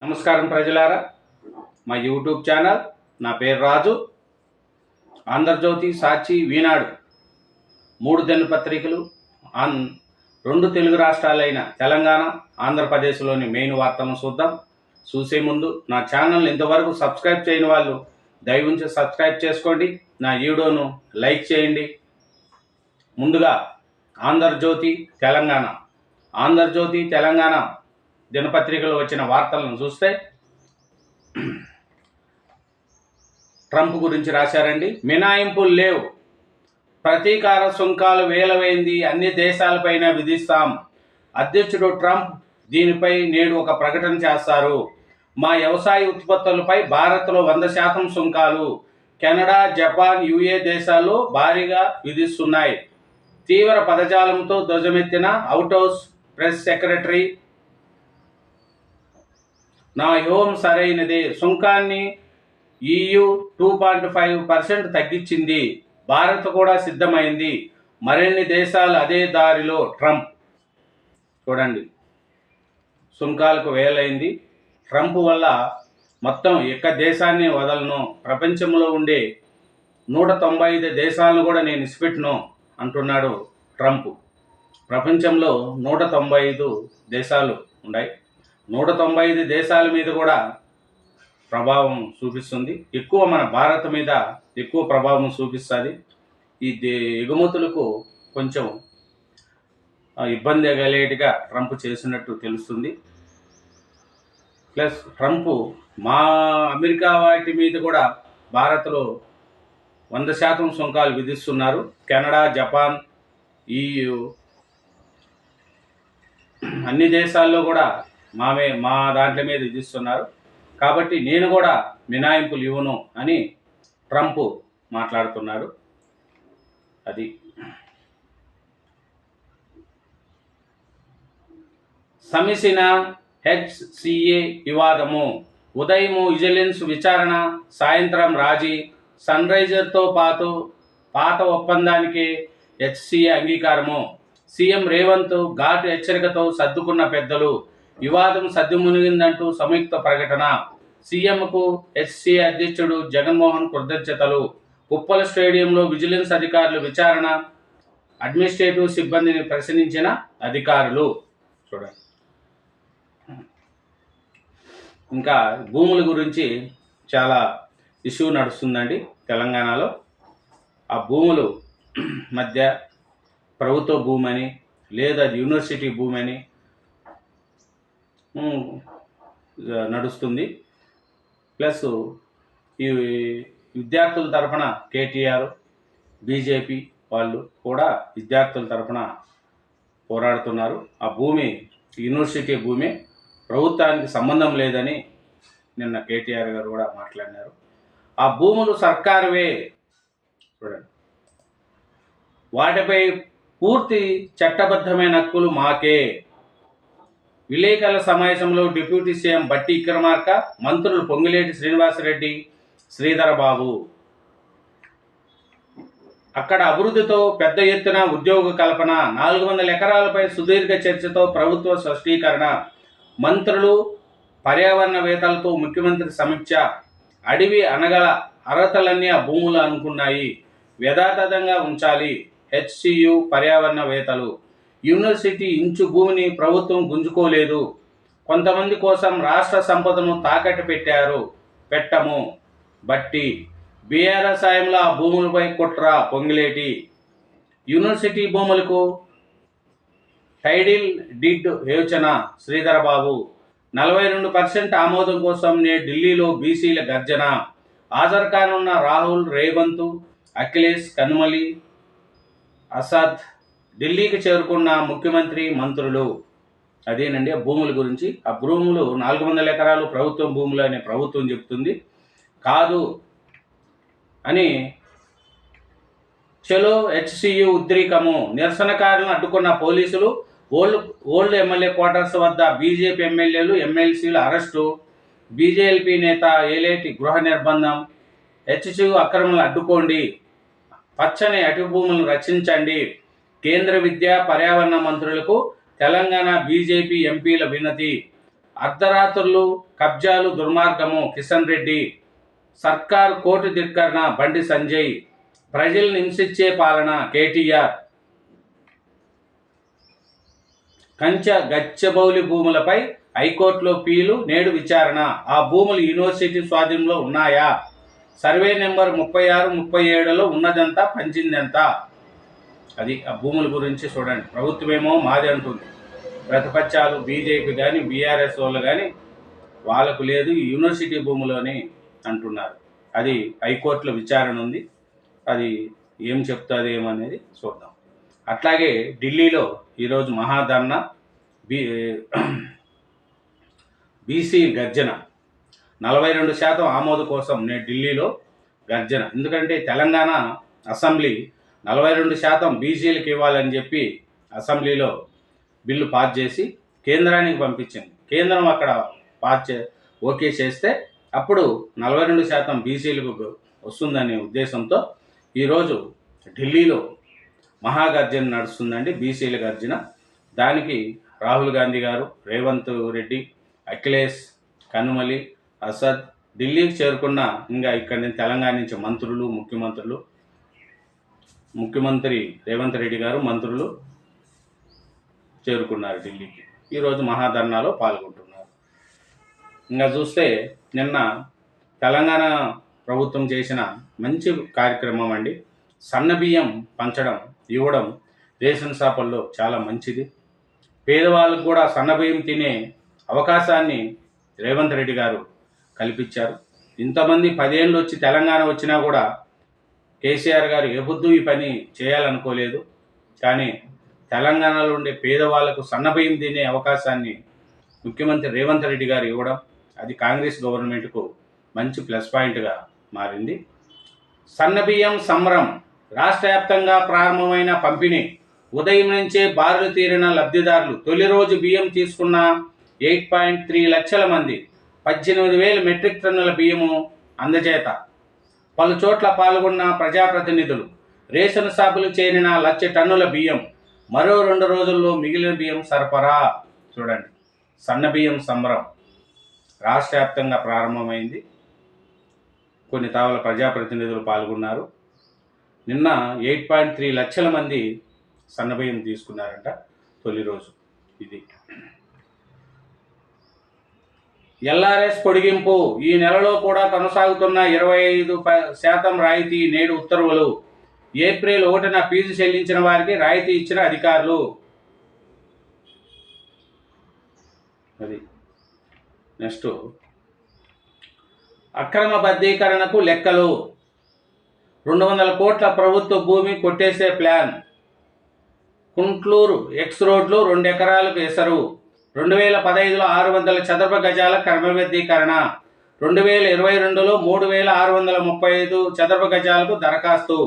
నమస్కారం ప్రజలారా, మా యూట్యూబ్ ఛానల్. నా పేరు రాజు. ఆంధ్రజ్యోతి, సాక్షి, ఈనాడు 3 దినపత్రికలు, 2 తెలుగు రాష్ట్రాలైన తెలంగాణ, ఆంధ్రప్రదేశ్లోని మెయిన్ వార్తలను చూద్దాం. చూసే ముందు నా ఛానల్ని ఇంతవరకు సబ్స్క్రైబ్ చేయని వాళ్ళు దయవుంచి సబ్స్క్రైబ్ చేసుకోండి. నా వీడియోను లైక్ చేయండి. ముందుగా ఆంధ్రజ్యోతి తెలంగాణ దినపత్రికలో వచ్చిన వార్తలను చూస్తే ట్రంప్ గురించి రాశారండి. మినహాయింపులు లేవు, ప్రతీకార సుంకాలు వేలవైంది, అన్ని దేశాలపైన విధిస్తాం. అధ్యక్షుడు ట్రంప్ దీనిపై నేడు ఒక ప్రకటన చేస్తారు. మా వ్యవసాయ ఉత్పత్తులపై భారత్లో 100% సుంకాలు కెనడా, జపాన్, యుఏ దేశాలు భారీగా విధిస్తున్నాయి. తీవ్ర పదజాలంతో ధ్వజమెత్తిన అవుట్ హౌస్ ప్రెస్ సెక్రటరీ, నా వ్యూహం సరైనదే, సుంకాన్ని EU 2.5% తగ్గించింది, భారత్ కూడా సిద్ధమైంది, మరిన్ని దేశాలు అదే దారిలో. ట్రంప్ చూడండి, సుంకాలకు వేలైంది. ట్రంప్ వల్ల మొత్తం ఎక్క దేశాన్ని వదలను, ప్రపంచంలో ఉండే 195 దేశాలను కూడా నేను ఇసిపెట్టును అంటున్నాడు ట్రంప్. ప్రపంచంలో 195 దేశాలు ఉన్నాయి. 195 దేశాల మీద కూడా ప్రభావం చూపిస్తుంది. ఎక్కువ మన భారత్ మీద ఎక్కువ ప్రభావం చూపిస్తుంది. ఈ ఎగుమతులకు కొంచెం ఇబ్బంది కలిగేట్టుగా ట్రంప్ చేసినట్టు తెలుస్తుంది. ప్లస్ ట్రంప్ మా అమెరికా వాటి మీద కూడా భారత్లో 100% సుంకాలు విధిస్తున్నారు. కెనడా, జపాన్, EU అన్ని దేశాల్లో కూడా మా దాంట్ల మీద విధిస్తున్నారు. కాబట్టి నేను కూడా మినహాయింపులు ఇవ్వను అని ట్రంప్ మాట్లాడుతున్నాడు. అది సమిసిన HCA వివాదము. ఉదయం విజిలెన్స్ విచారణ, సాయంత్రం రాజీ. సన్ రైజర్తో పాత ఒప్పందానికి HCA అంగీకారము. సీఎం రేవంత్ ఘాటు హెచ్చరికతో సర్దుకున్న పెద్దలు. వివాదం సద్దుమునిగిందంటూ సంయుక్త ప్రకటన. సీఎంకు HCA అధ్యక్షుడు జగన్మోహన్ కృతజ్ఞతలు. ఉప్పల స్టేడియంలో విజిలెన్స్ అధికారులు విచారణ, అడ్మినిస్ట్రేటివ్ సిబ్బందిని ప్రశ్నించిన అధికారులు. చూడండి, ఇంకా భూముల గురించి చాలా ఇష్యూ నడుస్తుందండి తెలంగాణలో. ఆ భూములు మధ్య ప్రభుత్వ భూమి అని లేదా యూనివర్సిటీ భూమి అని నడుస్తుంది. ప్లస్ ఈ విద్యార్థుల తరఫున కేటీఆర్, బీజేపీ వాళ్ళు కూడా విద్యార్థుల తరఫున పోరాడుతున్నారు. ఆ భూమి యూనివర్సిటీ భూమి, ప్రభుత్వానికి సంబంధం లేదని నిన్న కేటీఆర్ గారు కూడా మాట్లాడినారు. ఆ భూములు సర్కారువే, చూడండి, వాటిపై పూర్తి చట్టబద్ధమైన హక్కులు మాకే. విలేకరుల సమావేశంలో డిప్యూటీ సీఎం బట్టి విక్రమార్క, మంత్రులు పొంగులేటి శ్రీనివాసరెడ్డి, శ్రీధర్ బాబు. అక్కడ అభివృద్ధితో పెద్ద ఎత్తున ఉద్యోగ కల్పన, 400 ఎకరాలపై సుదీర్ఘ చర్చతో ప్రభుత్వ స్పష్టీకరణ, మంత్రులు పర్యావరణవేత్తలతో ముఖ్యమంత్రి సమీక్ష. అడవి అనగల అర్హతలన్నీ ఆ భూములు అనుకున్నాయి, యథాతథంగా ఉంచాలి. HCU పర్యావరణవేత్తలు. యూనివర్సిటీ ఇంచు భూమిని ప్రభుత్వం గుంజుకోలేదు, కొంతమంది కోసం రాష్ట్ర సంపదను తాకట్టు పెట్టము. బట్టి బీఆర్ఎస్ సాయంలో ఆ భూములపై కుట్ర, పొంగిలేటి. యూనివర్సిటీ భూములకు టైటిల్ డీడ్ యోచన, శ్రీధర్ బాబు. 42% ఆమోదం కోసం నేడు ఢిల్లీలో బీసీల గర్జన. హాజరు కానున్న రాహుల్, రేవంత్, అఖిలేష్, కనుమలి, అసద్. ఢిల్లీకి చేరుకున్న ముఖ్యమంత్రి, మంత్రులు. అదేనండి ఆ భూముల గురించి. ఆ భూములు 400 ఎకరాలు ప్రభుత్వం భూములు అనే ప్రభుత్వం చెప్తుంది. కాదు అని చలో HCU ఉద్రీకము. నిరసనకారులను అడ్డుకున్న పోలీసులు. ఓల్డ్ ఎమ్మెల్యే క్వార్టర్స్ వద్ద బీజేపీ ఎమ్మెల్యేలు, ఎమ్మెల్సీలు అరెస్టు. బీజేపీ నేత ఏలేటి గృహ నిర్బంధం. HCU అక్రమాలను అడ్డుకోండి, పచ్చని అటవీ భూములను రక్షించండి. కేంద్ర విద్యా పర్యావరణ మంత్రులకు తెలంగాణ బీజేపీ ఎంపీల వినతి. అర్ధరాత్రులు కబ్జాలు దుర్మార్గము కిషన్ రెడ్డి, సర్కార్ కోర్టు ధిక్కరణ బండి సంజయ్, ప్రజల్ని హింసించే పాలన కేటీఆర్, గచ్చబౌలి భూములపై హైకోర్టులో పీలు నేడు విచారణ. ఆ భూములు యూనివర్సిటీ స్వాధీనంలో ఉన్నాయా? సర్వే నెంబర్ 36, 37లో ఉన్నదంతా పంచిందంతా. అది ఆ భూముల గురించి చూడండి. ప్రభుత్వమేమో మాది అంటుంది, ప్రతిపక్షాలు బీజేపీ కానీ బీఆర్ఎస్ వాళ్ళు కానీ వాళ్ళకు లేదు, యూనివర్సిటీ భూములోని అంటున్నారు. అది హైకోర్టులో విచారణ ఉంది, అది ఏం చెప్తుంది ఏమనేది చూద్దాం. అట్లాగే ఢిల్లీలో ఈరోజు మహాధర్నా, బీసీ గర్జన, 42% ఆమోదు కోసం నేడు ఢిల్లీలో గర్జన. ఎందుకంటే తెలంగాణ అసెంబ్లీ 42% బీసీలకు ఇవ్వాలని చెప్పి అసెంబ్లీలో బిల్లు పాస్ చేసి కేంద్రానికి పంపించింది. కేంద్రం అక్కడ ఓకే చేస్తే అప్పుడు 42% బీసీలకు వస్తుందనే ఉద్దేశంతో ఈరోజు ఢిల్లీలో మహాగర్జన నడుస్తుందండి, బీసీల గర్జన. దానికి రాహుల్ గాంధీ గారు, రేవంత్ రెడ్డి, అఖిలేష్, కనుమలి, అసద్ ఢిల్లీకి చేరుకున్న ఇంకా ఇక్కడి నుంచి తెలంగాణ నుంచి మంత్రులు, ముఖ్యమంత్రి రేవంత్ రెడ్డి గారు, మంత్రులు చేరుకున్నారు ఢిల్లీకి. ఈరోజు మహాధర్నాలో పాల్గొంటున్నారు. ఇంకా చూస్తే నిన్న తెలంగాణ ప్రభుత్వం చేసిన మంచి కార్యక్రమం అండి. సన్నబియ్యం పంచడం, ఇవ్వడం రేషన్ షాపుల్లో చాలా మంచిది. పేదవాళ్ళకు కూడా సన్నబియ్యం తినే అవకాశాన్ని రేవంత్ రెడ్డి గారు కల్పించారు. ఇంతమంది 10 ఏళ్ళు వచ్చి తెలంగాణ వచ్చినా కూడా కేసీఆర్ గారు ఏ పొద్దు ఈ పని చేయాలనుకోలేదు. కానీ తెలంగాణలో ఉండే పేదవాళ్లకు సన్నబియ్యం తినే అవకాశాన్ని ముఖ్యమంత్రి రేవంత్ రెడ్డి గారు ఇవ్వడం, అది కాంగ్రెస్ గవర్నమెంట్కు మంచి ప్లస్ పాయింట్గా మారింది. సన్నబియ్యం సంబరం రాష్ట్ర వ్యాప్తంగా ప్రారంభమైన పంపిణీ. ఉదయం నుంచే బారులు తీరిన లబ్ధిదారులు. తొలి రోజు బియ్యం తీసుకున్న 8.3 లక్షల మంది, 18,000 మెట్రిక్ టన్నుల బియ్యము అందజేత. పలు చోట్ల పాల్గొన్న ప్రజాప్రతినిధులు. రేషన్ షాపులు చేరిన 1,00,000 టన్నుల బియ్యం. మరో 2 రోజుల్లో మిగిలిన బియ్యం సరఫరా. చూడండి, సన్న బియ్యం సంబరం రాష్ట్ర వ్యాప్తంగా ప్రారంభమైంది. కొన్ని తావల ప్రజాప్రతినిధులు పాల్గొన్నారు. నిన్న 8.3 లక్షల మంది సన్నబియ్యం తీసుకున్నారంట తొలి రోజు. ఇది ఎల్ఆర్ఎస్ పొడిగింపు. ఈ నెలలో కూడా కొనసాగుతున్న 25% రాయితీ నేడు ఉత్తర్వులు. ఏప్రిల్ 1న ఫీజు చెల్లించిన వారికి రాయితీ ఇచ్చిన అధికారులు. అది నెక్స్ట్, అక్రమ బద్దీకరణకు లెక్కలు. 200 కోట్ల ప్రభుత్వ భూమి కొట్టేసే ప్లాన్. కుంట్లూరు ఎక్స్ రోడ్లు 2 ఎకరాలకు ఎసరు. 2015లో 600 చదరపు గజాల క్రమబద్ధీకరణ. 2022లో 3,635 చదరపు గజాలకు దరఖాస్తు.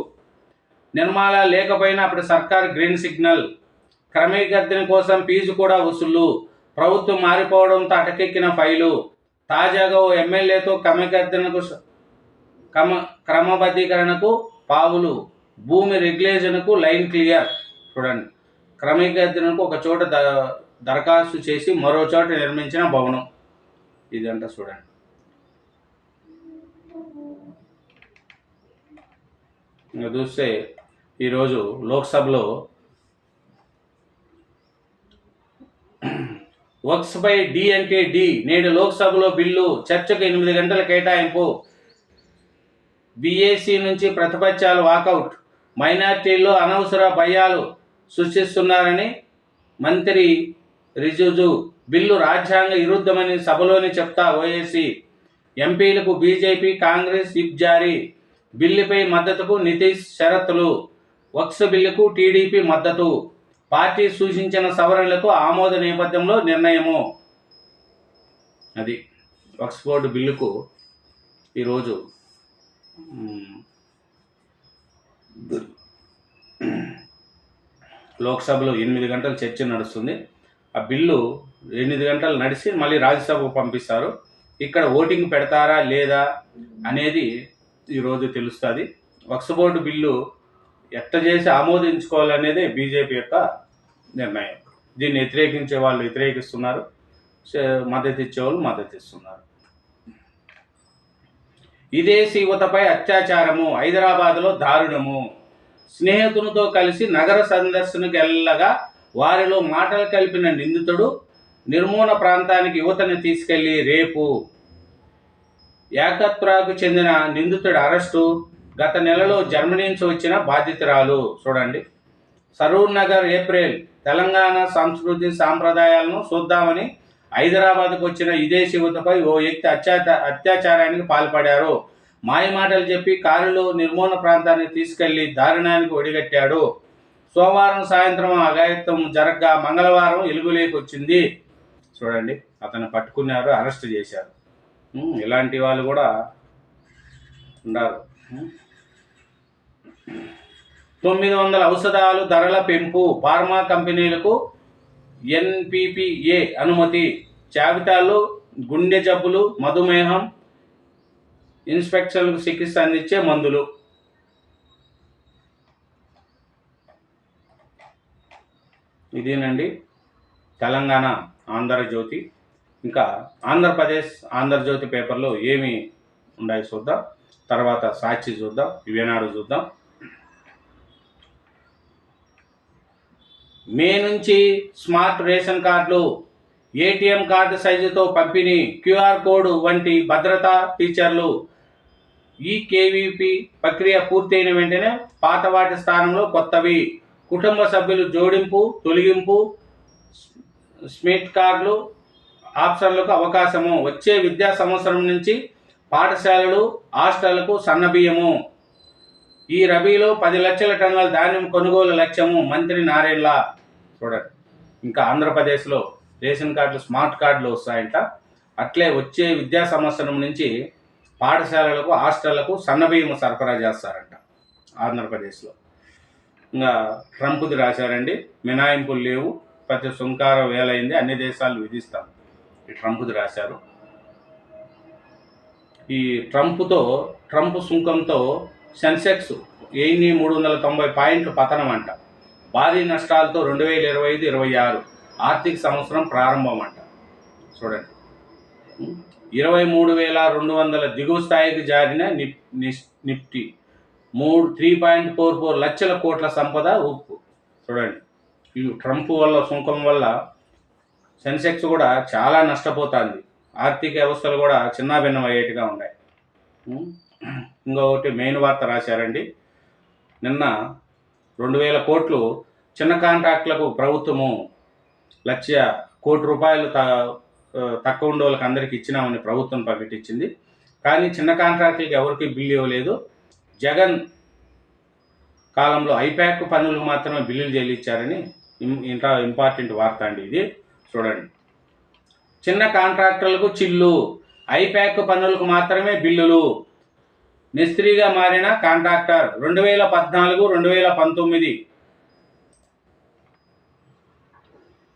నిర్మాణ లేకపోయినా అప్పుడు సర్కార్ గ్రీన్ సిగ్నల్. క్రమబద్ధీకరణ కోసం ఫీజు కూడా వసూలు. ప్రభుత్వం మారిపోవడంతో అటకెక్కిన ఫైలు. తాజాగా ఓ ఎమ్మెల్యేతో క్రమబద్ధీకరణకు పావులు. భూమి రెగ్యులేషన్కు లైన్ క్లియర్. చూడండి, క్రమబద్ధీకరణకు ఒక చోట దరఖాస్తు చేసి మరో చోట నిర్మించిన భవనం ఇదంట. చూడండి, ఇంకా చూస్తే ఈరోజు లోక్సభలో వక్స్ పై డి అంటే డి. నేడు లోక్సభలో బిల్లు చర్చకు 8 గంటల కేటాయింపు. బీఏసీ నుంచి ప్రతిపక్షాలు వాకౌట్. మైనార్టీల్లో అనవసర భయాలు సృష్టిస్తున్నారని మంత్రి రిజిజు. బిల్లు రాజ్యాంగ విరుద్ధమని సభలోని చెప్తా ఓఏసీ. ఎంపీలకు బీజేపీ కాంగ్రెస్ విప్ జారీ. బిల్లుపై మద్దతుకు నితీష్ షరతులు. వక్స్ బిల్లుకు టీడీపీ మద్దతు. పార్టీ సూచించిన సవరణలకు ఆమోద నేపథ్యంలో నిర్ణయము. అది వక్స్ బోర్డు బిల్లుకు ఈరోజు లోక్సభలో 8 గంటల చర్చ నడుస్తుంది. ఆ బిల్లు 8 గంటలు నడిచి మళ్ళీ రాజ్యసభకు పంపిస్తారు. ఇక్కడ ఓటింగ్ పెడతారా లేదా అనేది ఈరోజు తెలుస్తుంది. వక్స్ బోర్డు బిల్లు ఎట్ట చేసి ఆమోదించుకోవాలనేది బీజేపీ యొక్క నిర్ణయం. దీన్ని వ్యతిరేకించే వాళ్ళు వ్యతిరేకిస్తున్నారు, మద్దతు ఇచ్చేవాళ్ళు మద్దతు ఇస్తున్నారు. విదేశీ యువతపై అత్యాచారము, హైదరాబాద్లో దారుణము. స్నేహితునితో కలిసి నగర సందర్శనకు వెళ్ళగా వారిలో మాటలు కలిపిన నిందితుడు నిర్మూల ప్రాంతానికి యువతను తీసుకెళ్లి రేపు. యాకత్రాకు చెందిన నిందితుడి అరెస్టు. గత నెలలో జర్మనీ నుంచి వచ్చిన బాధితురాలు. చూడండి, సరూర్ నగర్, ఏప్రిల్. తెలంగాణ సంస్కృతి సాంప్రదాయాలను చూద్దామని హైదరాబాద్కు వచ్చిన విదేశీ యువతపై ఓ వ్యక్తి అత్యాచారానికి పాల్పడారు. మాయమాటలు చెప్పి కారులో నిర్మూల ప్రాంతానికి తీసుకెళ్లి దారుణానికి ఒడిగట్టాడు. సోమవారం సాయంత్రం అఘాయిత్యం జరగ్గా మంగళవారం వెలుగులోకి వచ్చింది. చూడండి, అతను పట్టుకున్నారు, అరెస్ట్ చేశారు. ఇలాంటి వాళ్ళు కూడా ఉన్నారు. 900 ఔషధాలు ధరల పెంపు. ఫార్మా కంపెనీలకు NPPA అనుమతి. జాబితాలో గుండె జబ్బులు, మధుమేహం, ఇన్ఫెక్షన్లకు చికిత్స అందించే మందులు. ఇదేనండి తెలంగాణ ఆంధ్రజ్యోతి. ఇంకా ఆంధ్రప్రదేశ్ ఆంధ్రజ్యోతి పేపర్లో ఏమి ఉన్నాయి చూద్దాం. తర్వాత సాక్షి చూద్దాం, ఈనాడు చూద్దాం. మే నుంచి స్మార్ట్ రేషన్ కార్డులు, ATM కార్డు సైజుతో పంపిణీ, QR కోడ్ వంటి భద్రతా ఫీచర్లు. ఈ KVP ప్రక్రియ పూర్తయిన వెంటనే పాత వాటి స్థానంలో కొత్తవి. కుటుంబ సభ్యులు జోడింపు, తొలగింపు, స్మార్ట్ కార్డులు ఆప్షన్లకు అవకాశము. వచ్చే విద్యా సంవత్సరం నుంచి పాఠశాలలు, హాస్టళ్లకు సన్నబియ్యము. ఈ రబీలో 10 లక్షల టన్నుల ధాన్యం కొనుగోలు లక్ష్యము. మంత్రి నారాయణ. చూడండి, ఇంకా ఆంధ్రప్రదేశ్లో రేషన్ కార్డులు, స్మార్ట్ కార్డులు వస్తాయంట. అట్లే వచ్చే విద్యా సంవత్సరం నుంచి పాఠశాలలకు, హాస్టళ్లకు సన్నబియ్యం సరఫరా చేస్తారంట ఆంధ్రప్రదేశ్లో. ఇంకా ట్రంప్ది రాశారండి, మినాయింపులు లేవు, ప్రతి సుంకారం వేలైంది, అన్ని దేశాలు విధిస్తాం. ఈ ట్రంప్ది రాశారు. ఈ ట్రంప్ సుంకంతో సెన్సెక్స్ 1390 పాయింట్లు పతనం అంట. భారీ నష్టాలతో 2025-26 ఆర్థిక సంవత్సరం ప్రారంభం అంట. చూడండి, 23,200 దిగువ స్థాయికి జారిన నిఫ్టీ. 3.44 లక్షల కోట్ల సంపద ఉప్పు. చూడండి, ఈ ట్రంప్ వల్ల, సుంకం వల్ల సెన్సెక్స్ కూడా చాలా నష్టపోతుంది. ఆర్థిక వ్యవస్థలు కూడా చిన్నాభిన్నం అయ్యేట్టుగా ఉన్నాయి. ఇంకొకటి మెయిన్ వార్త రాశారండి, నిన్న 2,000 కోట్లు చిన్న కాంట్రాక్టులకు ప్రభుత్వము 1,00,000 కోటి రూపాయలు తక్కువ ఉండే వాళ్ళకి అందరికి ఇచ్చినామని ప్రభుత్వం ప్రకటించింది. కానీ చిన్న కాంట్రాక్టులకి ఎవరికి బిల్లు ఇవ్వలేదు. జగన్ కాలంలో ఐప్యాక్ పన్నులకు మాత్రమే బిల్లులు చెల్లించారని ఇంపార్టెంట్ వార్త అండి ఇది. చూడండి, చిన్న కాంట్రాక్టర్లకు చిల్లు, ఐప్యాక్ పన్నులకు మాత్రమే బిల్లులు. నిస్త్రీగా మారిన కాంట్రాక్టర్. 2014-2019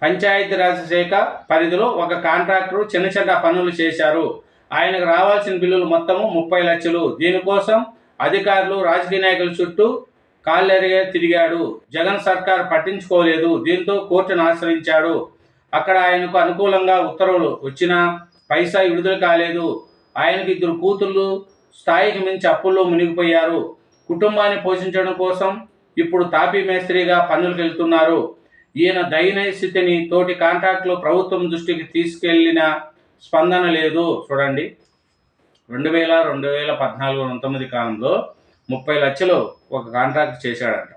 పంచాయతీరాజ్ శాఖ పరిధిలో ఒక కాంట్రాక్టర్ చిన్న చిన్న పనులు చేశారు. ఆయనకు రావాల్సిన బిల్లులు మొత్తము 30 లక్షలు. దీనికోసం అధికారులు, రాజకీయ నాయకుల చుట్టూ కాళ్ళెరిగే తిరిగాడు. జగన్ సర్కార్ పట్టించుకోలేదు. దీంతో కోర్టును ఆశ్రయించాడు. అక్కడ ఆయనకు అనుకూలంగా ఉత్తర్వులు వచ్చినా పైసా విడుదల కాలేదు. ఆయనకు 2 కూతుళ్ళు స్థాయికి మించి అప్పుల్లో మునిగిపోయారు. కుటుంబాన్ని పోషించడం కోసం ఇప్పుడు తాపీ మేస్త్రిగా పన్నులకు వెళ్తున్నారు. ఈయన దయనీయ స్థితిని తోటి కాంట్రాక్టులు ప్రభుత్వం దృష్టికి తీసుకెళ్లిన స్పందన లేదు. చూడండి, 2014-2019 కాలంలో 30 లక్షలు ఒక కాంట్రాక్ట్ చేశాడంట.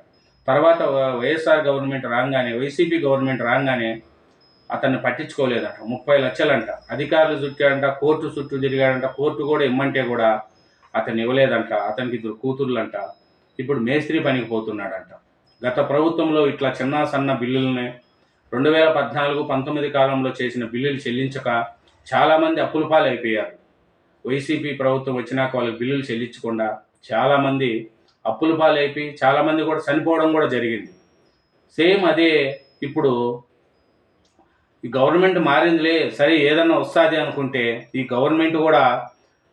తర్వాత వైఎస్ఆర్ గవర్నమెంట్ రాగానే, వైసీపీ గవర్నమెంట్ రాగానే అతన్ని పట్టించుకోలేదంట. 30 లక్షలంట. అధికారులు చుట్టాడంట, కోర్టు చుట్టూ తిరిగాడంట. కోర్టు కూడా ఇమ్మంటే కూడా అతను ఇవ్వలేదంట. అతనికి 2 కూతుర్లంట. ఇప్పుడు మేస్త్రి పనికి పోతున్నాడంట. గత ప్రభుత్వంలో ఇట్లా చిన్న సన్న బిల్లులనే 2014-19 కాలంలో చేసిన బిల్లులు చెల్లించక చాలామంది అప్పుల పాలైపోయారు. వైసీపీ ప్రభుత్వం వచ్చినాక వాళ్ళకి బిల్లులు చెల్లించకుండా చాలామంది అప్పుల పాలైపోయి చాలామంది కూడా చనిపోవడం కూడా జరిగింది. సేమ్ అదే ఇప్పుడు ఈ గవర్నమెంట్ మారిందిలే, సరే ఏదన్నా వస్తుంది అనుకుంటే ఈ గవర్నమెంట్ కూడా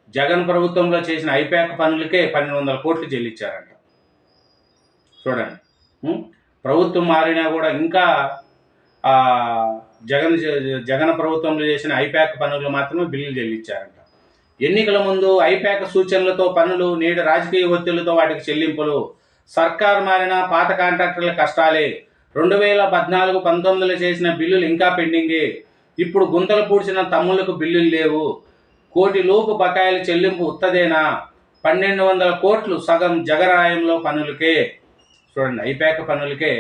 జగన్ ప్రభుత్వంలో చేసిన ఐప్యాక్ పనులకే 1,200 కోట్లు చెల్లించారంట. చూడండి, ప్రభుత్వం మారినా కూడా ఇంకా జగన్ ప్రభుత్వంలో చేసిన ఐప్యాక్ పనులు మాత్రమే బిల్లులు చెల్లించారంట. ఎన్నికల ముందు ఐప్యాక్ సూచనలతో పనులు, నేడు రాజకీయ ఒత్తిళ్లతో వాటికి చెల్లింపులు. సర్కారు మారిన పాత కాంట్రాక్టర్ల కష్టాలే. 2014-19లో చేసిన బిల్లులు ఇంకా పెండింగే. ఇప్పుడు గుంతలు పూడ్చిన తమ్ముళ్లకు బిల్లులు లేవు. కోటి లోపు బకాయిల చెల్లింపు ఉత్తదేనా? 1200 కోట్లు సగం జగరాయంలో పనులకే. చూడండి, ఐప్యాక్ పనులకే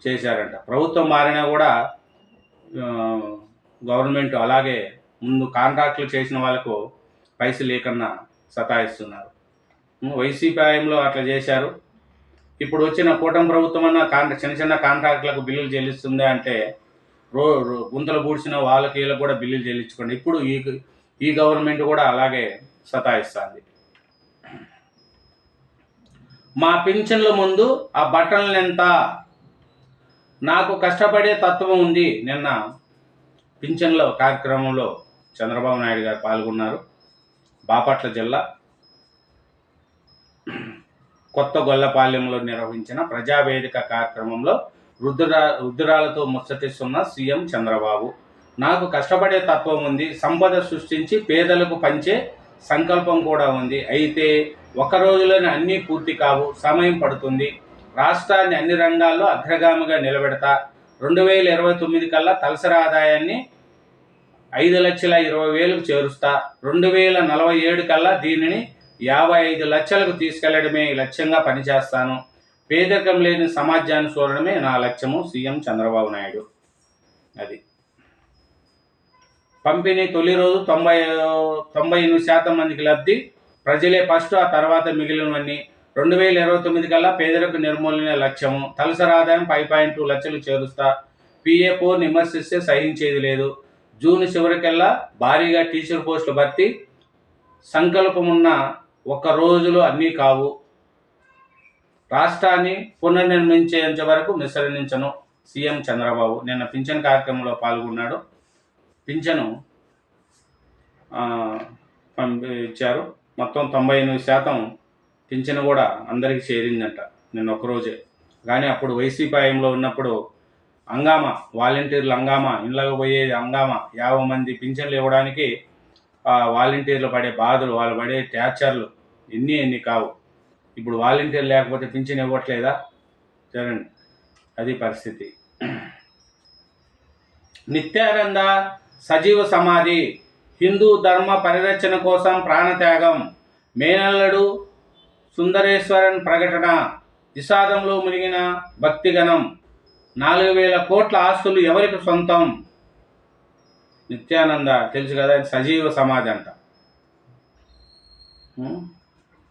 చేశారంట. ప్రభుత్వం మారినా కూడా గవర్నమెంట్ అలాగే ముందు కాంట్రాక్టులు చేసిన వాళ్ళకు పైసలు లేకన్నా సతాయిస్తున్నారు. వైసీపీ హయాంలో అట్లా చేశారు. ఇప్పుడు వచ్చిన కూటమి ప్రభుత్వం అన్న చిన్న చిన్న కాంట్రాక్టులకు బిల్లులు చెల్లిస్తుందా అంటే గుంతలు పూడ్చిన వాళ్ళకి వీళ్ళకి కూడా బిల్లులు చెల్లించుకోండి. ఇప్పుడు ఈ గవర్నమెంట్ కూడా అలాగే సతాయిస్తుంది. మా పింఛన్ల ముందు ఆ బట్టలను ఎంత? నాకు కష్టపడే తత్వం ఉంది. నిన్న పింఛన్ల కార్యక్రమంలో చంద్రబాబు నాయుడు గారు పాల్గొన్నారు. బాపట్ల జిల్లా కొత్త గొల్లపాలెంలో నిర్వహించిన ప్రజావేదిక కార్యక్రమంలో వృద్ధురాలతో ముచ్చటిస్తున్న సీఎం చంద్రబాబు. నాకు కష్టపడే తత్వం ఉంది, సంపద సృష్టించి పేదలకు పంచే సంకల్పం కూడా ఉంది. అయితే ఒక రోజులోనే అన్నీ పూర్తి కావు, సమయం పడుతుంది. రాష్ట్రాన్ని అన్ని రంగాల్లో అగ్రగామిగా నిలబెడతా. 2029 కల్లా తలసరి ఆదాయాన్ని 5,20,000కు చేరుస్తా. 2047 కల్లా దీనిని 55 లక్షలకు తీసుకెళ్లడమే లక్ష్యంగా పనిచేస్తాను. పేదరికం లేని సమాజాన్ని చూడడమే నా లక్ష్యము. సీఎం చంద్రబాబు నాయుడు. అది పంపిణీ తొలి రోజు 98% మందికి లబ్ధి. ప్రజలే ఫస్ట్, ఆ తర్వాత మిగిలినవన్నీ. 2029 కల్లా పేదరిక నిర్మూలనే లక్ష్యము. తలసరి ఆదాయం 5.2 లక్షలు చేరుస్తా. PA4 విమర్శిస్తే సహించేది లేదు. జూన్ చివరికల్లా భారీగా టీచర్ పోస్టులు భర్తీ. సంకల్పమున్న ఒక్క రోజులో అన్నీ కావు. రాష్ట్రాన్ని పునర్నిర్మించేంత వరకు విసరించను. సీఎం చంద్రబాబు నిన్న పింఛన్ కార్యక్రమంలో పాల్గొన్నాడు. పింఛను ఇచ్చారు. మొత్తం 98% పింఛను కూడా అందరికీ చేరిందంట నిన్న ఒక్కరోజే. కానీ అప్పుడు వైసీపీ హయాంలో ఉన్నప్పుడు హంగామా, వాలంటీర్లు హంగామా, ఇళ్ళకు పోయేది హంగామా. 50 మంది పింఛన్లు ఇవ్వడానికి వాలంటీర్లు పడే బాధలు, వాళ్ళు పడే టార్చర్లు ఎన్ని కావు. ఇప్పుడు వాలంటీర్లు లేకపోతే పింఛన్ ఇవ్వట్లేదా? చూడండి, అది పరిస్థితి. నిత్యానంద సజీవ సమాధి. హిందూ ధర్మ పరిరక్షణ కోసం ప్రాణత్యాగం. మేనల్లుడు సుందరేశ్వరన్ ప్రకటన. విషాదంలో మునిగిన భక్తిగణం. 4,000 కోట్ల ఆస్తులు ఎవరికి సొంతం? నిత్యానంద తెలుసు కదా, సజీవ సమాధి అంట.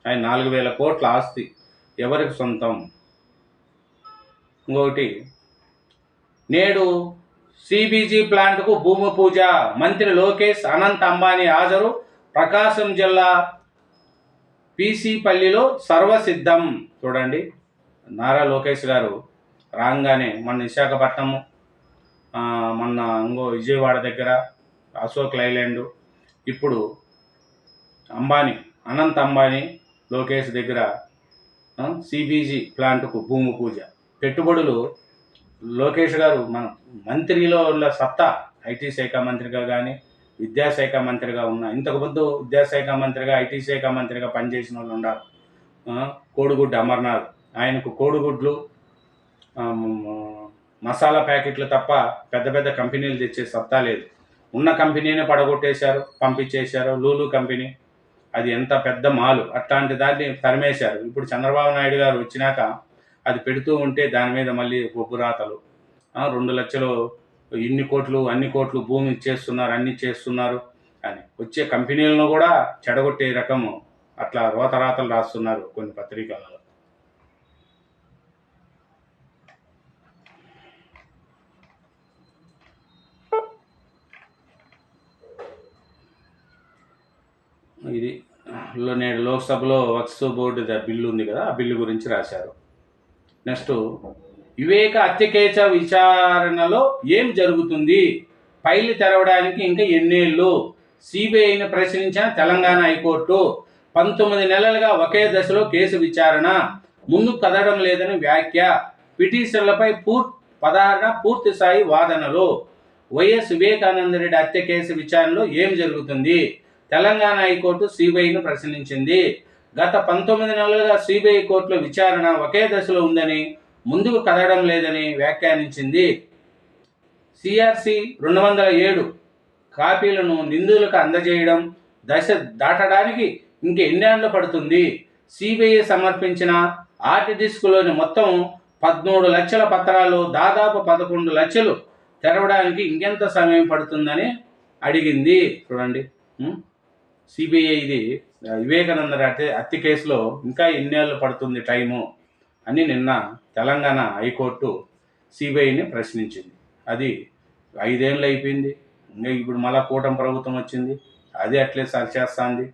ఆయన 4,000 కోట్ల ఆస్తి ఎవరికి సొంతం? ఇంకొకటి, నేడు CBG ప్లాంట్కు భూమి పూజ. మంత్రి లోకేష్, అనంత్ అంబానీ హాజరు. ప్రకాశం జిల్లా పీసీపల్లిలో సర్వసిద్ధం. చూడండి, నారా లోకేష్ గారు రాగానే మన విశాఖపట్నం, మొన్న విజయవాడ దగ్గర అశోక్ లైలాండ్, ఇప్పుడు అంబానీ, అనంత్ అంబానీ లోకేష్ దగ్గర CBG ప్లాంట్కు భూమి పూజ. పెట్టుబడులు లోకేష్ గారు మన మంత్రిలో ఉన్న సత్తా, ఐటీ శాఖ మంత్రిగా కానీ, విద్యాశాఖ మంత్రిగా ఉన్న, ఇంతకుముందు విద్యాశాఖ మంత్రిగా, ఐటీ శాఖ మంత్రిగా పనిచేసిన వాళ్ళు ఉన్నారు. కోడిగుడ్డు అమర్నాథ్, ఆయనకు కోడిగుడ్లు, మసాలా ప్యాకెట్లు తప్ప పెద్ద పెద్ద కంపెనీలు తెచ్చే సత్తా లేదు. ఉన్న కంపెనీనే పడగొట్టేశారు, పంపించేశారు. లూలు కంపెనీ, అది ఎంత పెద్ద మాలు, అట్లాంటి దాన్ని తరిమేశారు. ఇప్పుడు చంద్రబాబు నాయుడు గారు వచ్చినాక అది పెడుతూ ఉంటే దాని మీద మళ్ళీ బొబ్బురాతలు. 2 లక్షలు, ఇన్ని కోట్లు, అన్ని కోట్లు భూమి ఇచ్చేస్తున్నారు, అన్ని చేస్తున్నారు అని వచ్చే కంపెనీలను కూడా చెడగొట్టే రకము అట్లా రోతరాతలు రాస్తున్నారు కొన్ని పత్రికలలో. ఇది నేడు లోక్సభలో వక్ఫ్ బోర్డు బిల్లు ఉంది కదా, ఆ బిల్లు గురించి రాశారు. నెక్స్ట్, వివేక హత్య కేసు విచారణలో ఏం జరుగుతుంది? ఫైల్ తెరవడానికి ఇంకా ఎన్నేళ్ళు? సిబిఐని ప్రశ్నించిన తెలంగాణ హైకోర్టు. 19 నెలలుగా ఒకే దశలో కేసు విచారణ, ముందుకు కదలడం లేదని వ్యాఖ్య. పిటిషన్లపై 16న పూర్తి స్థాయి వాదనలు. వైఎస్ వివేకానందరెడ్డి హత్య కేసు విచారణలో ఏం జరుగుతుంది? తెలంగాణ హైకోర్టు సిబిఐను ప్రశ్నించింది. గత 19 నెలలుగా సిబిఐ కోర్టులో విచారణ ఒకే దశలో ఉందని, ముందుకు కదలడం లేదని వ్యాఖ్యానించింది. సిఆర్సి 207 కాపీలను నిందితులకు అందజేయడం దశ దాటడానికి ఇంకెన్నేళ్లు పడుతుంది? సిబిఐ సమర్పించిన హార్డ్ డిస్క్లోని మొత్తం 13 లక్షల పత్రాలు దాదాపు 11 లక్షలు తెరవడానికి ఇంకెంత సమయం పడుతుందని అడిగింది. చూడండి, సిబిఐ ఇది వివేకానంద హత్య కేసులో ఇంకా ఎన్నేళ్ళు పడుతుంది టైము అని నిన్న తెలంగాణ హైకోర్టు సిబిఐని ప్రశ్నించింది. అది 5 ఏళ్ళు అయిపోయింది. ఇంకా ఇప్పుడు మళ్ళా కూటమి ప్రభుత్వం వచ్చింది, అది అట్లే సరిచేస్తుంది.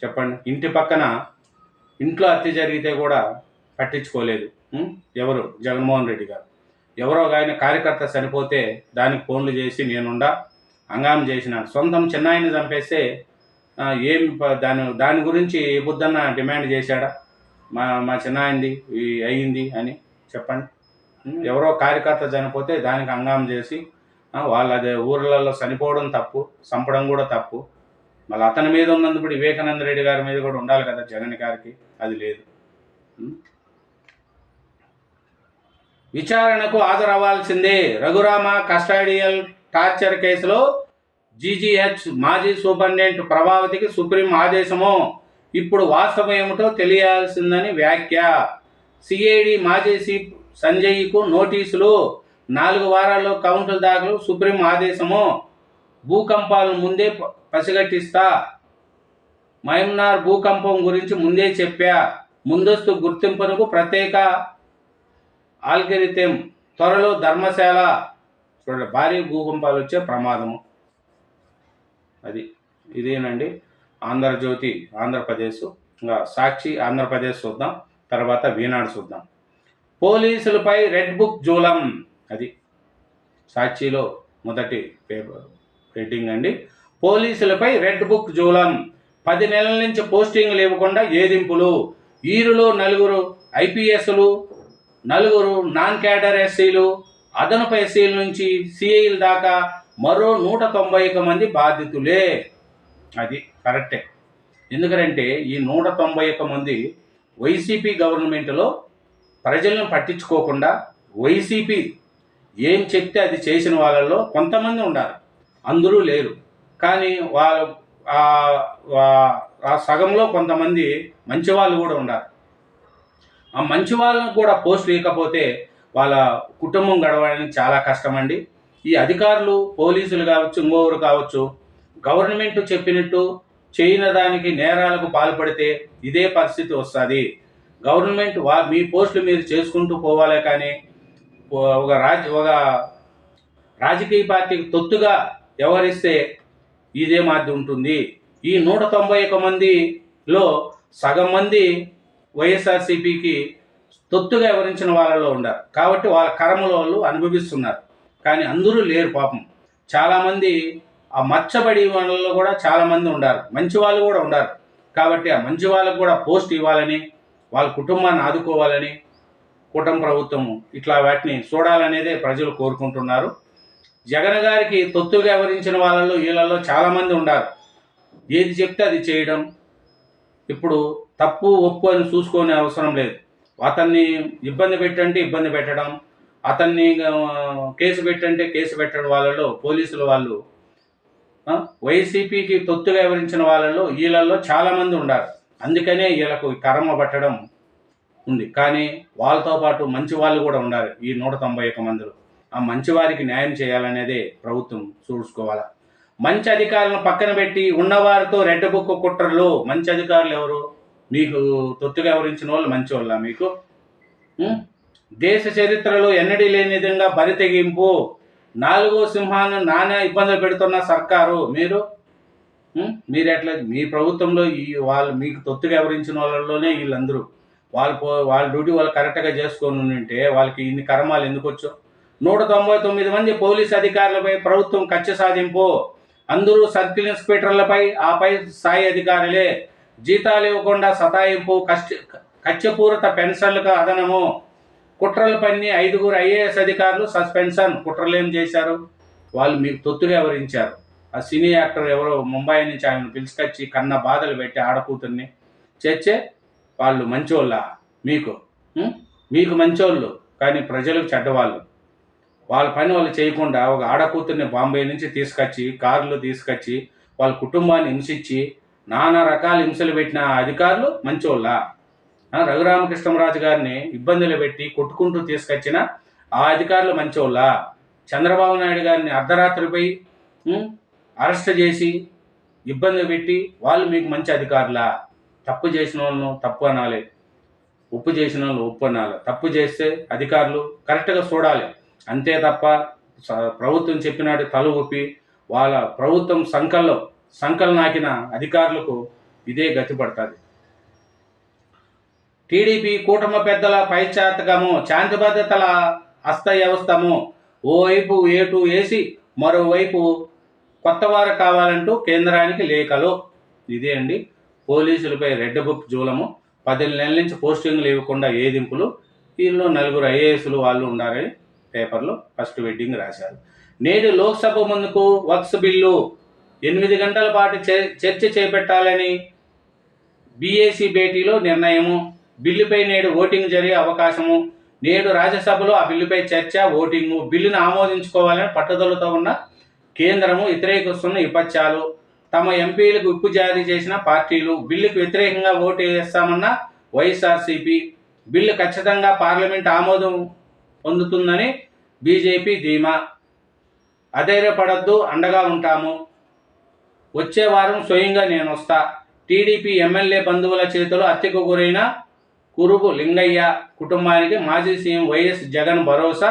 చెప్పండి, ఇంటి పక్కన ఇంట్లో హత్య జరిగితే కూడా పట్టించుకోలేదు ఎవరు? జగన్మోహన్ రెడ్డి గారు. ఎవరో ఆయన కార్యకర్త చనిపోతే దానికి ఫోన్లు చేసి నేనుండా హంగామా చేసినాను. సొంతం చిన్నాయన్ని చంపేస్తే ఏం దాని గురించి బుద్ధన్న డిమాండ్ చేశాడా? మా చిన్నాయంది అయ్యింది అని చెప్పండి. ఎవరో కార్యకర్త చనిపోతే దానికి హంగామా చేసి వాళ్ళు అదే ఊర్లలో చనిపోవడం తప్పు, చంపడం కూడా తప్పు. మళ్ళీ అతని మీద ఉన్నందుకు వివేకానంద రెడ్డి గారి మీద కూడా ఉండాలి కదా జగన్ గారికి, అది లేదు. విచారణకు హాజరవ్వాల్సిందే. రఘురామ కస్టడియల్ టార్చర్ కేసులో జీజీహెచ్ మాజీ సూపరింటెండెంట్ ప్రభావతికి సుప్రీం ఆదేశము. ఇప్పుడు వాస్తవం ఏమిటో తెలియాల్సిందని వ్యాఖ్య. సిఐడి మాజీ చీఫ్ సంజయ్కు నోటీసులు. 4 వారాల్లో కౌంటర్ దాఖలు సుప్రీం ఆదేశము. భూకంపాలను ముందే పసిగట్టిస్తా. మయన్మార్ భూకంపం గురించి ముందే చెప్పా. ముందస్తు గుర్తింపునకు ప్రత్యేక ఆల్గరిథం. త్వరలో ధర్మశాల. చూడండి, భారీ భూకంపాలు వచ్చే ప్రమాదము. ఇదేనండి ఆంధ్రజ్యోతి ఆంధ్రప్రదేశ్. ఇంకా సాక్షి ఆంధ్రప్రదేశ్ చూద్దాం, తర్వాత వీనాడు చూద్దాం. పోలీసులపై రెడ్ బుక్ జూలం. అది సాక్షిలో మొదటి హెడ్డింగ్ అండి. పోలీసులపై రెడ్ బుక్ జూలం. 10 నెలల నుంచి పోస్టింగ్లు ఇవ్వకుండా ఏదింపులు. ఈరులో 4 ఐపీఎస్లు, 4 నాన్ క్యాడర్ ఎస్సీలు, అదనపు ఎస్సీల నుంచి సిఐల దాకా మరో 191 మంది బాధితులే. అది కరెక్టే. ఎందుకంటే ఈ 191 మంది వైసీపీ గవర్నమెంట్లో ప్రజలను పట్టించుకోకుండా వైసీపీ ఏం చెప్తే అది చేసిన వాళ్ళల్లో కొంతమంది ఉన్నారు, అందరూ లేరు. కానీ వాళ్ళు ఆ సగంలో కొంతమంది మంచి వాళ్ళు కూడా ఉన్నారు. ఆ మంచి వాళ్ళకు కూడా పోస్టులు ఇవ్వకపోతే వాళ్ళ కుటుంబం గడవడానికి చాలా కష్టమండి. ఈ అధికారులు, పోలీసులు కావచ్చు, ఇంకొకరు కావచ్చు, గవర్నమెంట్ చెప్పినట్టు చేయని దానికి నేరాలకు పాల్పడితే ఇదే పరిస్థితి వస్తుంది. గవర్నమెంట్ మీ పోస్టులు మీరు చేసుకుంటూ పోవాలే కానీ ఒక రాజకీయ పార్టీకి తొత్తుగా వ్యవహరిస్తే ఇదే మాది ఉంటుంది. ఈ 191 మందిలో సగం మంది వైఎస్ఆర్సీపీకి తొత్తుగా వివరించిన వాళ్ళలో ఉన్నారు. కాబట్టి వాళ్ళ కర్మలో వాళ్ళు అనుభవిస్తున్నారు. కానీ అందరూ లేరు పాపం. చాలామంది ఆ మచ్చబడి వాళ్ళలో కూడా చాలామంది ఉన్నారు, మంచి వాళ్ళు కూడా ఉన్నారు. కాబట్టి ఆ మంచి వాళ్ళకు కూడా పోస్ట్ ఇవ్వాలని, వాళ్ళ కుటుంబాన్ని ఆదుకోవాలని కూటమి ప్రభుత్వం ఇట్లా వాటిని చూడాలనేదే ప్రజలు కోరుకుంటున్నారు. జగన్ గారికి తొత్తుగా వివరించిన వాళ్ళలో వీళ్ళలో చాలామంది ఉన్నారు. ఏది చెప్తే అది చేయడం. ఇప్పుడు తప్పు ఒప్పు అని చూసుకునే అవసరం లేదు. అతన్ని ఇబ్బంది పెట్టంటే ఇబ్బంది పెట్టడం, అతన్ని కేసు పెట్టంటే కేసు పెట్టడం. వాళ్ళలో పోలీసులు వాళ్ళు వైసీపీకి తొత్తుగా వివరించిన వాళ్ళలో వీళ్ళల్లో చాలామంది ఉన్నారు. అందుకనే వీళ్ళకు కర్మ పట్టడం ఉంది. కానీ వాళ్ళతో పాటు మంచి వాళ్ళు కూడా ఉన్నారు ఈ 191 మందిలో. ఆ మంచి వారికి న్యాయం చేయాలనేదే ప్రభుత్వం చూసుకోవాలి. మంచి అధికారులను పక్కన పెట్టి ఉన్నవారితో రెడ్ బుక్ కుట్రలు. మంచి అధికారులు ఎవరు? మీకు తొత్తుగా వివరించిన వాళ్ళు మంచి వాళ్ళ? మీకు దేశ చరిత్రలో ఎన్నడీ లేని విధంగా బరితెగింపు. 4వ సింహాన్ని నానా ఇబ్బందులు పెడుతున్న సర్కారు. మీరు ఎట్లా? మీ ప్రభుత్వంలో వాళ్ళు మీకు తొత్తుగా వివరించిన వాళ్ళలోనే వీళ్ళందరూ వాళ్ళ డ్యూటీ వాళ్ళు కరెక్ట్గా చేసుకొని ఉంటే వాళ్ళకి ఇన్ని కర్మాలు ఎందుకు వచ్చో? 199 మంది పోలీసు అధికారులపై ప్రభుత్వం కక్ష సాధింపు. అందరూ సర్కిల్ ఇన్స్పెక్టర్లపై, ఆపై స్థాయి అధికారులే. జీతాలు ఇవ్వకుండా సతాయింపు, కక్షపూరిత పెన్షన్లకు అదనము. కుట్రలు పన్ని 5 ఐఏఎస్ అధికారులు సస్పెన్షన్. కుట్రలు ఏం చేశారు? వాళ్ళు మీకు తొత్తుగా వివరించారు. ఆ సినీ యాక్టర్ ఎవరో ముంబై నుంచి ఆయన పిలుచుకొచ్చి కన్న బాధలు పెట్టి ఆడకూతుర్ని చేర్చే వాళ్ళు మంచోళ్ళ? మీకు మీకు మంచోళ్ళు, కానీ ప్రజలకు చెడ్డవాళ్ళు. వాళ్ళ పని వాళ్ళు చేయకుండా ఒక ఆడకూతుర్ని బాంబే నుంచి తీసుకొచ్చి కారులో తీసుకొచ్చి వాళ్ళ కుటుంబాన్ని హింసించి నానా రకాల హింసలు పెట్టిన అధికారులు మంచోళ్ళ? రఘురామకృష్ణరాజు గారిని ఇబ్బందులు పెట్టి కొట్టుకుంటూ తీసుకొచ్చిన ఆ అధికారులు మంచోళ్ళ? చంద్రబాబు నాయుడు గారిని అర్ధరాత్రిపై అరెస్ట్ చేసి ఇబ్బంది పెట్టి వాళ్ళు మీకు మంచి అధికారులా? తప్పు చేసిన వాళ్ళను తప్పు అనాలి, ఉప్పు చేసిన వాళ్ళు ఉప్పు అనాలి. తప్పు చేస్తే అధికారులు కరెక్ట్గా చూడాలి, అంతే తప్ప ప్రభుత్వం చెప్పినట్టు తల ఊపి వాళ్ళ ప్రభుత్వం సంకలు నాకిన అధికారులకు ఇదే గతి పడుతుంది. టీడీపీ కూటమి పెద్దల పైచాతకము, శాంతి భద్రతల అస్తవ్యవస్థము. ఓవైపు ఏటు వేసి మరోవైపు కొత్తవారు కావాలంటూ కేంద్రానికి లేఖలు. ఇదే అండి పోలీసులపై రెడ్ బుక్ జూలము. 10 నెలల నుంచి పోస్టింగ్లు ఇవ్వకుండా ఏదింపులు. వీళ్ళు 4 ఐఏఎస్లు వాళ్ళు ఉండాలని పేపర్లో ఫస్ట్ వెడ్డింగ్ రాశారు. నేడు లోక్సభ ముందుకు వక్స్ బిల్లు 8 గంటల పాటు చర్చ చేపట్టాలని బీఏసీ భేటీలో నిర్ణయము. బిల్లుపై నేడు ఓటింగ్ జరిగే అవకాశము. నేడు రాజ్యసభలో ఆ బిల్లుపై చర్చ, ఓటింగు. బిల్లును ఆమోదించుకోవాలని పట్టుదలతో ఉన్న కేంద్రము వ్యతిరేకిస్తున్న విపక్షాలు. తమ ఎంపీలకు విప్పు జారీ చేసిన పార్టీలు. బిల్లుకు వ్యతిరేకంగా ఓటు వేస్తామన్న వైఎస్ఆర్సీపీ. బిల్లు ఖచ్చితంగా పార్లమెంట్ ఆమోదం పొందుతుందని బీజేపీ ధీమా. అధైర్యపడద్దు, అండగా ఉంటాము. వచ్చే వారం స్వయంగా నేను వస్తా. టీడీపీ ఎమ్మెల్యే బంధువుల చేతిలో హత్యకు గురైన కురుబు లింగయ్య కుటుంబానికి మాజీ సీఎం వైఎస్ జగన్ భరోసా.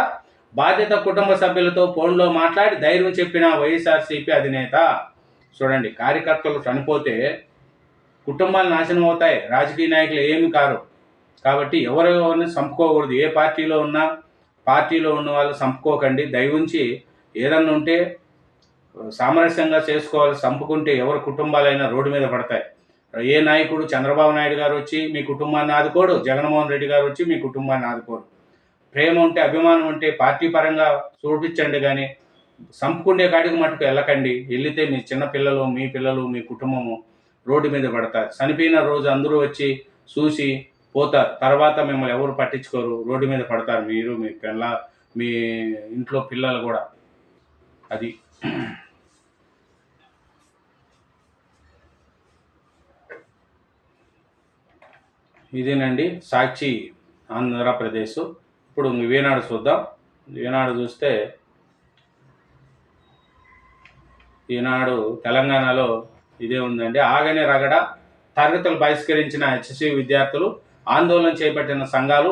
బాధిత కుటుంబ సభ్యులతో ఫోన్లో మాట్లాడి ధైర్యం చెప్పిన వైఎస్ఆర్సీపీ అధినేత. చూడండి, కార్యకర్తలు చనిపోతే కుటుంబాలు నాశనం అవుతాయి, రాజకీయ నాయకులు ఏమి కారు. కాబట్టి ఎవరెవరిని చంపుకోకూడదు. ఏ పార్టీలో ఉన్న వాళ్ళు చంపుకోకండి. దయవుంచి ఏదన్నా ఉంటే సామరస్యంగా చేసుకోవాలి. చంపుకుంటే ఎవరి కుటుంబాలైనా రోడ్డు మీద పడతాయి. ఏ నాయకుడు, చంద్రబాబు నాయుడు గారు వచ్చి మీ కుటుంబాన్ని ఆదుకోడు, జగన్మోహన్ రెడ్డి గారు వచ్చి మీ కుటుంబాన్ని ఆదుకోడు. ప్రేమ ఉంటే, అభిమానం ఉంటే పార్టీ పరంగా చూపించండి, కానీ చంపుకుండే కాడికి మటుకు వెళ్ళకండి. వెళితే మీ చిన్న పిల్లలు, మీ పిల్లలు, మీ కుటుంబము రోడ్డు మీద పడతారు. చనిపోయిన రోజు అందరూ వచ్చి చూసి పోతారు, తర్వాత మిమ్మల్ని ఎవరు పట్టించుకోరు, రోడ్డు మీద పడతారు. మీరు, మీ ఇంట్లో పిల్లలు కూడా. అది ఇదేనండి సాక్షి ఆంధ్రప్రదేశ్. ఇప్పుడు ఈనాడు చూద్దాం. ఈనాడు చూస్తే ఈనాడు తెలంగాణలో ఇదే ఉందండి. ఆగనే రగడ. తరగతులు బహిష్కరించిన హెచ్సి విద్యార్థులు. ఆందోళన చేపట్టిన సంఘాలు.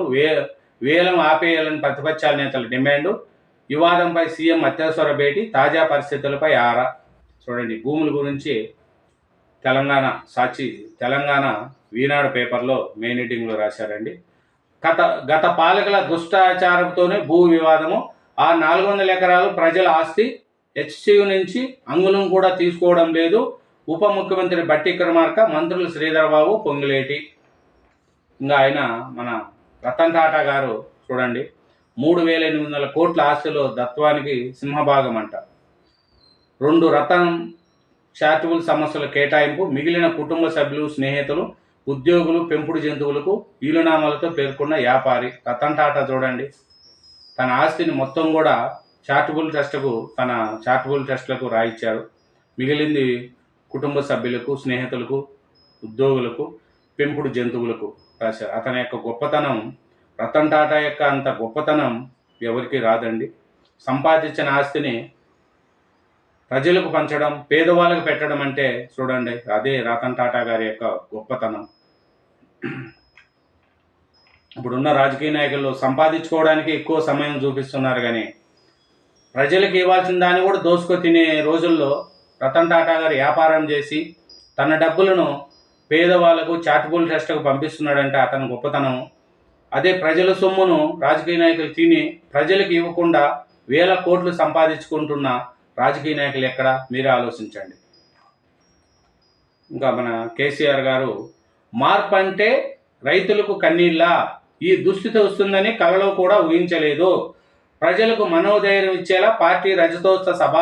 వేలం ఆపేయాలని ప్రతిపక్షాల నేతల డిమాండు. వివాదంపై సీఎం అత్యవసర భేటీ. తాజా పరిస్థితులపై ఆరా. చూడండి, భూముల గురించి తెలంగాణ ఈనాడు పేపర్లో మెయిన్ ఎడిటింగ్లో రాశారండి. గత పాలకుల దుష్టాచారంతోనే భూ వివాదము. ఆ 400 ఎకరాలు ప్రజల ఆస్తి. హెచ్సియు నుంచి అంగుళం కూడా తీసుకోవడం లేదు. ఉప ముఖ్యమంత్రి బట్టి విక్రమార్క, మంత్రులు శ్రీధరబాబు, పొంగులేటి. ఇంకా ఆయన మన రతన్ టాటా గారు చూడండి, 3,800 కోట్ల ఆస్తిలో దత్వానికి సింహభాగం అంట. 2 రతన్ చారిటబుల్ సమస్యల కేటాయింపు. మిగిలిన కుటుంబ సభ్యులు, స్నేహితులు, ఉద్యోగులు, పెంపుడు జంతువులకు వీలునామాలతో పేర్కొన్న వ్యాపారి రతన్ టాటా. చూడండి, తన ఆస్తిని మొత్తం కూడా చారిటబుల్ ట్రస్ట్లకు రాయించారు. మిగిలింది కుటుంబ సభ్యులకు, స్నేహితులకు, ఉద్యోగులకు, పెంపుడు జంతువులకు రాశారు. అతని యొక్క గొప్పతనం, రతన్ టాటా యొక్క అంత గొప్పతనం ఎవరికి రాదండి. సంపాదించిన ఆస్తిని ప్రజలకు పంచడం, పేదవాళ్ళకు పెట్టడం అంటే చూడండి, అదే రతన్ టాటా గారి యొక్క గొప్పతనం. ఇప్పుడున్న రాజకీయ నాయకులు సంపాదించుకోవడానికి ఎక్కువ సమయం చూపిస్తున్నారు, కానీ ప్రజలకు ఇవ్వాల్సిన దాన్ని కూడా దోసుకు తినే రోజుల్లో రతన్ టాటా గారు వ్యాపారం చేసి తన డబ్బులను పేదవాళ్లకు, చారిటబుల్ ట్రస్ట్కు పంపిస్తున్నాడంటే అతని గొప్పతనం. అదే ప్రజల సొమ్మును రాజకీయ నాయకులు తిని ప్రజలకు ఇవ్వకుండా 1,000 కోట్లు సంపాదించుకుంటున్న రాజకీయ నాయకులు ఎక్కడ, మీరే ఆలోచించండి. ఇంకా మన కేసీఆర్ గారు, మార్పు అంటే రైతులకు కన్నీళ్ళ, ఈ దుస్థితి వస్తుందని కలలో కూడా ఊహించలేదు. ప్రజలకు మనోధైర్యం ఇచ్చేలా పార్టీ రజతోత్సవ సభ,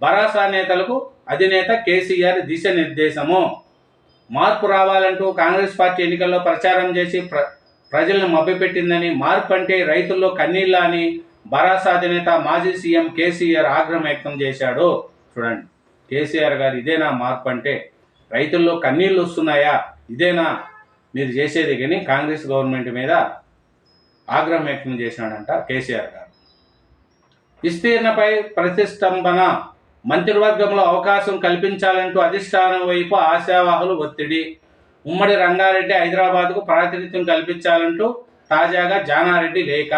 భరాసా నేతలకు అధినేత కేసీఆర్ దిశానిర్దేశము. మార్పు రావాలంటూ కాంగ్రెస్ పార్టీ ఎన్నికల్లో ప్రచారం చేసి ప్రజలను మభ్యపెట్టిందని, మార్పు అంటే రైతుల్లో కన్నీళ్ళ అని భరాసా అధినేత మాజీ సీఎం కేసీఆర్ ఆగ్రహం వ్యక్తం చేశాడు. చూడండి, కేసీఆర్ గారు ఇదేనా మార్పు అంటే? రైతుల్లో కన్నీళ్ళు వస్తున్నాయా? ఇదేనా మీరు చేసేది? కానీ కాంగ్రెస్ గవర్నమెంట్ మీద ఆగ్రహం వ్యక్తం చేసినాడంట కేసీఆర్ గారు. విస్తీర్ణపై ప్రతిష్టంభన, మంత్రివర్గంలో అవకాశం కల్పించాలంటూ అధిష్టానం వైపు ఆశావాహులు ఒత్తిడి. ఉమ్మడి రంగారెడ్డి హైదరాబాద్కు ప్రాతినిధ్యం కల్పించాలంటూ తాజాగా జానారెడ్డి లేఖ.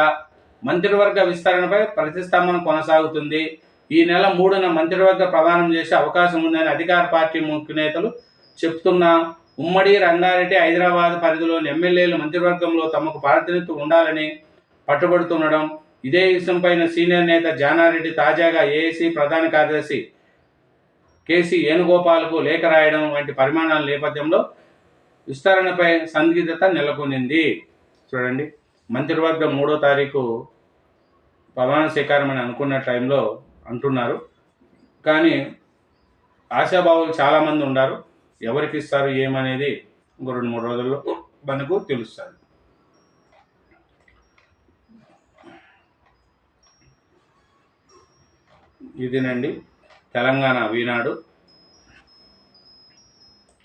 మంత్రివర్గ విస్తరణపై ప్రతిష్టంభన కొనసాగుతుంది. ఈ నెల 3న మంత్రివర్గ ప్రదానం చేసే అవకాశం ఉందని అధికార పార్టీ ముఖ్య నేతలు చెప్తున్నా, ఉమ్మడి రంగారెడ్డి హైదరాబాద్ పరిధిలోని ఎమ్మెల్యేలు మంత్రివర్గంలో తమకు ప్రాతినిధ్యం ఉండాలని పట్టుబడుతుండడం, ఇదే విషయంపైన సీనియర్ నేత జానారెడ్డి తాజాగా ఏఐసీ ప్రధాన కార్యదర్శి కేసీ వేణుగోపాల్కు లేఖ రాయడం వంటి పరిమాణాల నేపథ్యంలో విస్తరణపై సందిగ్ధత నెలకొనింది. చూడండి, మంత్రివర్గం 3వ తారీఖు ప్రమాణ స్వీకారం అని అనుకున్న టైంలో అంటున్నారు. కానీ ఆశాభావులు చాలామంది ఉన్నారు. ఎవరికి ఇస్తారు ఏమనేది ఇంకో 2-3 రోజుల్లో మనకు తెలుస్తుంది. ఇదేనండి తెలంగాణ ఈనాడు.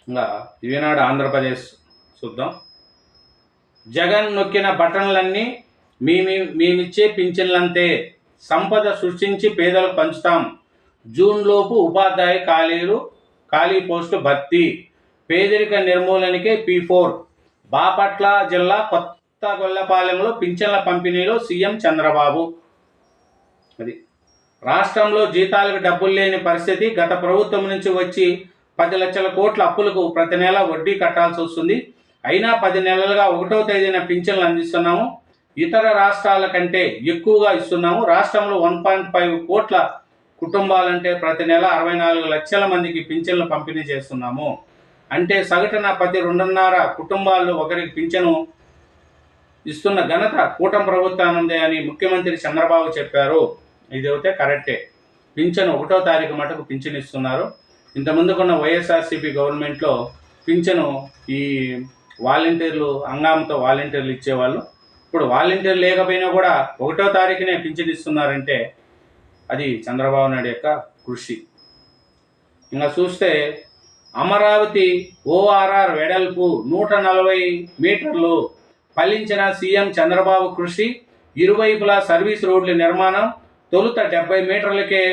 ఇంకా ఈనాడు ఆంధ్రప్రదేశ్ చూద్దాం. జగన్ నొక్కిన బటన్లన్నీ మేమిచ్చే పింఛన్లంతే, సంపద సృష్టించి పేదలకు పంచుతాం, జూన్లోపు ఉపాధ్యాయ ఖాళీ పోస్టు భర్తీ, పేదరిక నిర్మూలనకే P4, బాపట్ల జిల్లా కొత్తగొల్లపాలెంలో పింఛన్ల పంపిణీలో సీఎం చంద్రబాబు. అది రాష్ట్రంలో జీతాలకు డబ్బులు లేని పరిస్థితి. గత ప్రభుత్వం నుంచి వచ్చి 10 లక్షల కోట్ల అప్పులకు ప్రతి నెల వడ్డీ కట్టాల్సి వస్తుంది. అయినా 10 నెలలుగా 1వ తేదీన పింఛన్లు అందిస్తున్నాము. ఇతర రాష్ట్రాల కంటే ఎక్కువగా ఇస్తున్నాము. రాష్ట్రంలో 1.5 కోట్ల కుటుంబాలంటే ప్రతి నెల 64 లక్షల మందికి పింఛన్లు పంపిణీ చేస్తున్నాము. అంటే సగటున ప్రతి 2.5 కుటుంబాల్లో ఒకరికి పింఛను ఇస్తున్న ఘనత కూటమి ప్రభుత్వానందే అని ముఖ్యమంత్రి చంద్రబాబు చెప్పారు. ఇది అయితే కరెక్టే. పింఛను 1వ తారీఖు మటుకు పింఛను ఇస్తున్నారు. ఇంతకుముందుకున్న వైఎస్ఆర్సీపీ గవర్నమెంట్లో పింఛను ఈ వాలంటీర్లు హంగామతో వాలంటీర్లు ఇచ్చేవాళ్ళు. ఇప్పుడు వాలంటీర్లు లేకపోయినా కూడా 1వ తారీఖునే పింఛను ఇస్తున్నారంటే అది చంద్రబాబు నాయుడు యొక్క కృషి. ఇంకా చూస్తే అమరావతి ORR వెడల్పు 140 మీటర్లు, ఫలించిన సీఎం చంద్రబాబు కృషి. ఇరువైపులా సర్వీస్ రోడ్ల నిర్మాణం. తొలుత 70 మీటర్లకే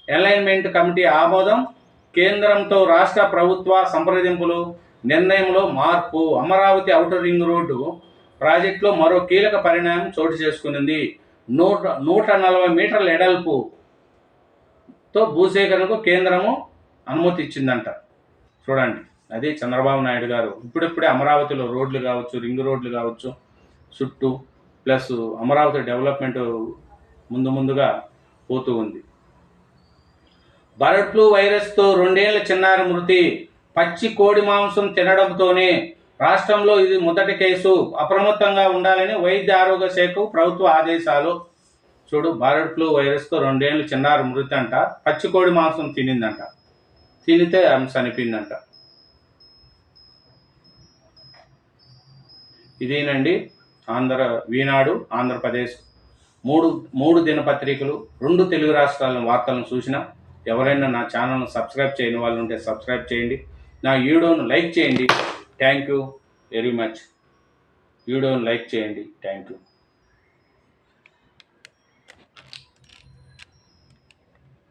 అలైన్మెంట్ కమిటీ ఆమోదం. కేంద్రంతో రాష్ట్ర ప్రభుత్వ సంప్రదింపులు, నిర్ణయంలో మార్పు. అమరావతి ఔటర్ రింగ్ రోడ్డు ప్రాజెక్టులో మరో కీలక పరిణామం చోటు చేసుకునింది. 140 మీటర్ల ఎడల్పుతో భూసేకరణకు కేంద్రము అనుమతి ఇచ్చిందంట. చూడండి, అది చంద్రబాబు నాయుడు గారు ఇప్పుడిప్పుడే అమరావతిలో రోడ్లు కావచ్చు, రింగ్ రోడ్లు కావచ్చు చుట్టూ, ప్లస్ అమరావతి డెవలప్మెంట్ ముందుగా పోతూ ఉంది. బర్డ్ ఫ్లూ వైరస్తో 2 ఏళ్ల చిన్నారి మృతి. పచ్చి కోడి మాంసం తినడంతోనే. రాష్ట్రంలో ఇది మొదటి కేసు. అప్రమత్తంగా ఉండాలని వైద్య ఆరోగ్య శాఖకు ప్రభుత్వ ఆదేశాలు. చూడు, బర్డ్ ఫ్లూ వైరస్తో 2 ఏళ్ల చిన్నారి మృతి అంట. పచ్చి కోడి మాంసం తినిందంట. తినితే ఆమె చనిపోయిందంట. ఇదేనండి ఈనాడు ఆంధ్రప్రదేశ్. మూడు దినపత్రికలు, 2 తెలుగు రాష్ట్రాల వార్తలను చూసిన ఎవరైనా నా ఛానల్ను సబ్స్క్రైబ్ చేయని వాళ్ళు ఉంటే సబ్స్క్రైబ్ చేయండి. నా వీడియోను లైక్ చేయండి. Thank you very much. వీడియోను లైక్ చేయండి. Thank you.